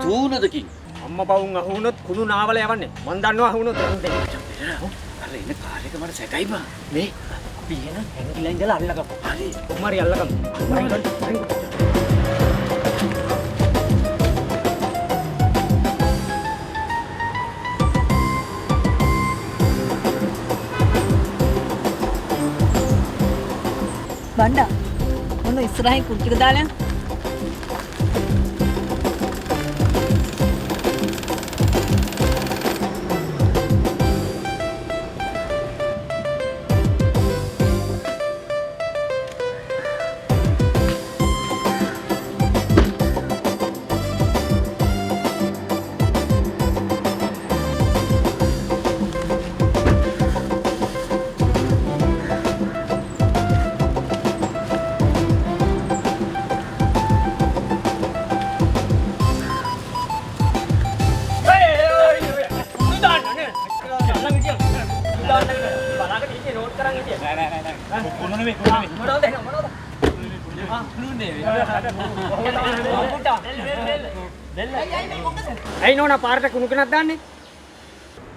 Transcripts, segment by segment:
තූනදකින් අම්මා පවුන් අහුනොත් කුණු නාවල යවන්නේ. මං දන්නවා අහුනොත් එන්නේ. අර එන කාර් එක මට සැකයි බා. මේ අපි එන හැංගිලා ඉඳලා අල්ලගමු. හරි. කොහොමරි අල්ලගමු. බණ්ඩා මොන ඉස්සරහින් කුටි ටික දාලා ඇයි නෝනා පාරට කුණු කෙනක් දාන්නේ?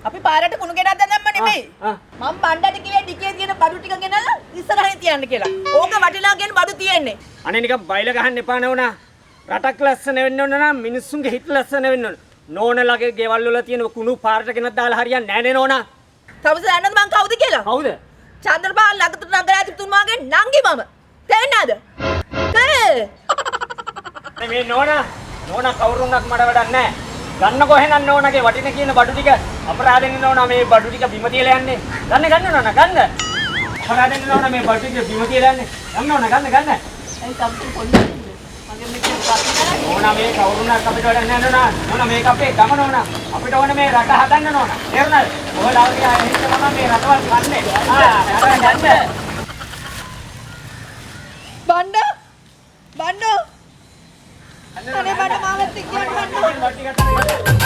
අපි පාරට කුණු ගෙනත් දැම්ම නෙමෙයි. මම බණ්ඩාට කිව්වේ ඩිකියේ තියෙන බඩු ටික ගෙනල්ලා ඉස්සරහින් තියන්න කියලා. ඕක වටිනා කියන බඩු තියෙන්නේ. අනේ නිකන් බයිල ගහන්න එපා නෝනා. රටක් ලස්සන වෙන්න ඕන නම් මිනිස්සුන්ගේ හිත ලස්සන වෙන්න ඕන. නෝනලගේ ගෙවල් වල තියෙන කුණු පාරට ගෙනත් දාලා හරියන්නේ නැහැ නේ නෝනා. තවස දන්නද මං කවුද කියලා? කවුද? චන්ද්‍රපාල ලගතුරු නගරාධිපතිතුමාගේ නංගි මම. තේරෙන්නද? මේ නෝනා කවුරුන්වත් මඩ වැඩක් නැහැ. ගන්න කොහෙනම් නෝනාගේ වටින කියන බඩු ටික අපරාධෙන් නෝනා මේ බඩු ටික බිම තියලා යන්නේ. ගන්න නෝනා ගන්න. අපරාධෙන් නෝනා මේ බඩු ටික බිම තියලා යන්නේ. ගන්න නෝනා ගන්න. ඒ කම්පින් පොඩි මගේ මෙච්චර පාතිලා නෝනා මේ කවුරුන්වත් අපිට වැඩක් නැහැ නෝනා. නෝනා මේක අපේ ගම නෝනා. අපිට ඕනේ මේ රට හදන්න නෝනා. තේරුණාද? ඔයාලා වගේ අය හිට මම මේ රටවල් කන්නේ. ගන්න. බණ්ඩා අනේ බණ්ඩා මාවත් එක්ක යන්න බණ්ඩා.